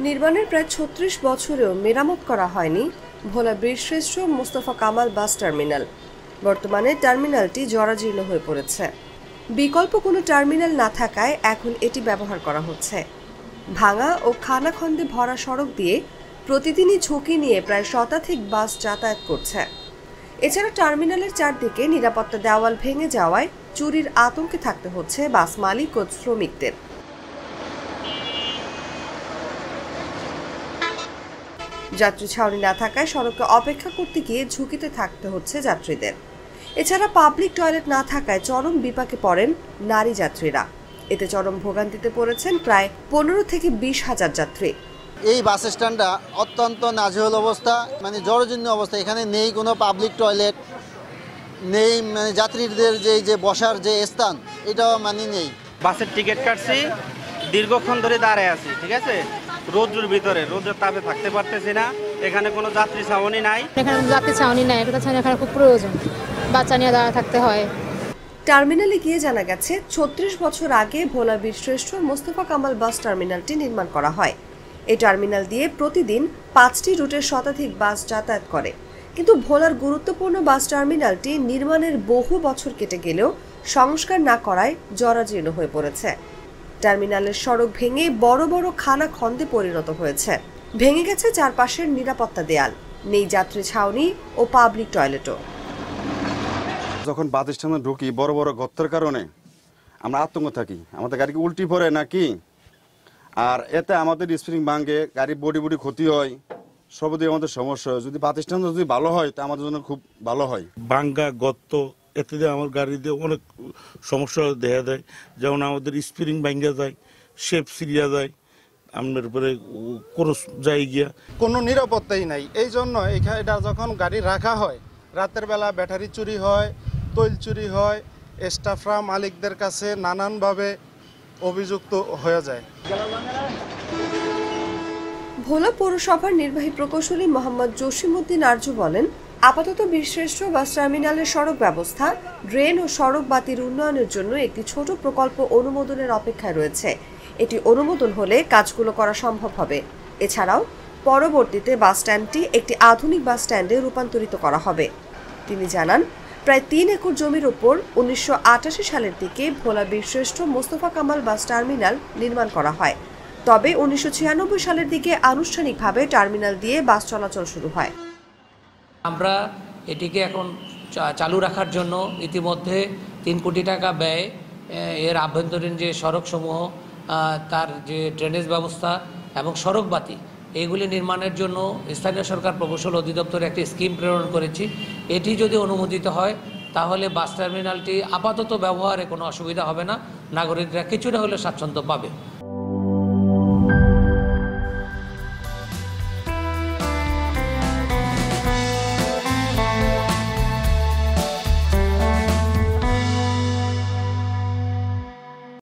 নির্মাণের প্রায় ৩৬ বছরেও মেরামত করা হয়নি ভোলা বীরশ্রেষ্ঠ মোস্তফা কামাল বাস টার্মিনাল। বর্তমানে টার্মিনালটি জরাজীর্ণ হয়ে পড়েছে। বিকল্প কোনো টার্মিনাল না থাকায় এখন এটি ব্যবহার করা হচ্ছে। ভাঙা ও খানাখন্দে ভরা সড়ক দিয়ে প্রতিদিনই ঝুঁকি নিয়ে প্রায় শতাধিক বাস যাতায়াত করছে। এছাড়া টার্মিনালের চারদিকে নিরাপত্তা দেওয়াল ভেঙে যাওয়ায় চুরির আতঙ্কে থাকতে হচ্ছে বাস মালিক ও শ্রমিকদের। যাত্রী ছাউনি না থাকায় সড়কে অপেক্ষা করতে গিয়ে ঝুঁকিতে থাকতে হচ্ছে যাত্রীদের। এছাড়া পাবলিক টয়লেট না থাকায় চরম বিপাকে পড়েন নারী যাত্রীরা। এতে চরম ভোগান্তিতে পড়েছেন প্রায় 15 থেকে 20 হাজার যাত্রী। এই বাস স্ট্যান্ডটা অত্যন্ত নাজেহাল অবস্থা, মানে জরাজীর্ণ অবস্থা। এখানে নেই কোনো পাবলিক টয়লেট, নেই মানে যাত্রীদের যে বসার যে স্থান, এটাও মানে নেই। বাসের টিকিট কাটছি, দীর্ঘক্ষণ ধরে দাঁড়ায় আছি, ঠিক আছে, রোদ্রের ভিতরে, রোদের তাপে থাকতে পারতেছি না। এখানে কোনো যাত্রী ছাউনি নাই। এখানে যাত্রী ছাউনি নাই, এটা ছাউনি এখানে খুব প্রয়োজন, বাচ্চা নিয়ে দাঁড়া থাকতে হয়। টার্মিনালে গিয়ে জানা গেছে ৩৬ বছর আগে ভোলা বীরশ্রেষ্ঠ মোস্তফা কামাল বাস টার্মিনালটি নির্মাণ করা হয়। এই টার্মিনাল দিয়ে প্রতিদিন 5টি রুটের শতাধিক বাস যাতায়াত করে। কিন্তু ভোলার গুরুত্বপূর্ণ বাস টার্মিনালটি নির্মাণের বহু বছর কেটে গেলেও সংস্কার না করায় জরাজীর্ণ হয়ে পড়েছে। টার্মিনালের সড়ক ভেঙে বড় বড় খানা খন্দে পরিণত হয়েছে। ভেঙে গেছে চারপাশের নিরাপত্তা দেয়াল, নেই যাত্রী ছাউনি ও পাবলিক টয়লেটও। যখন বাস স্ট্যান্ডে ঢুকি বড় বড় গর্তের কারণে আমরা আতঙ্ক থাকি, আমাদের গাড়ি কি উল্টি পড়ে নাকি, আর এতে আমাদের স্প্রিং ভাঙে, গাড়ির বডি ক্ষতি হয়, সব দিয়ে আমাদের সমস্যা হয়। যদি বাস স্ট্যান্ড যদি ভালো হয় তা আমাদের জন্য খুব ভালো হয়। ভাঙ্গা গর্ত, এতে দিয়ে আমার গাড়িতে অনেক সমস্যা দেখা দেয়। যেমন আমাদের স্প্রিং ভাঙ্গা যায়, শেপ সিরিয়া যায়, আপনার উপরে ক্রস যায় গিয়া, কোনো নিরাপত্তাই নাই। এই জন্য এটা যখন গাড়ি রাখা হয়, রাতের বেলা ব্যাটারি চুরি হয়, তৈল চুরি হয়, স্টাফরা মালিকদের কাছে নানানভাবে অভিযুক্ত হয়ে যায়। ভোলা পৌরসভার নির্বাহী প্রকৌশলী মোহাম্মদ জসিমউদ্দিন আরজু বলেন, আপাতত বীরশ্রেষ্ঠ বাস টার্মিনালের সড়ক ব্যবস্থা, ড্রেন ও সড়ক বাতির উন্নয়নের জন্য একটি ছোট প্রকল্প অনুমোদনের অপেক্ষায় রয়েছে। এটি অনুমোদন হলে কাজগুলো করা সম্ভব হবে। এছাড়াও পরবর্তীতে বাস স্ট্যান্ডটি একটি আধুনিক বাস স্ট্যান্ডে রূপান্তরিত করা হবে। তিনি জানান, প্রায় 3 একর জমির উপর 1988 সালের দিকে ভোলা বীরশ্রেষ্ঠ মোস্তফা কামাল বাস টার্মিনাল নির্মাণ করা হয়। তবে 1996 সালের দিকে আনুষ্ঠানিকভাবে টার্মিনাল দিয়ে বাস চলাচল শুরু হয়। আমরা এটিকে এখন চালু রাখার জন্য ইতিমধ্যে 3 কোটি টাকা ব্যয়, এর আভ্যন্তরীণ যে সড়কসমূহ, তার যে ড্রেনেজ ব্যবস্থা এবং সড়ক বাতি, এইগুলি নির্মাণের জন্য স্থানীয় সরকার প্রকৌশল অধিদপ্তরে একটি স্কিম প্রেরণ করেছি। এটি যদি অনুমোদিত হয় তাহলে বাস টার্মিনালটি আপাতত ব্যবহারে কোনো অসুবিধা হবে না, নাগরিকরা কিছুটা হলেও স্বাচ্ছন্দ্য পাবে।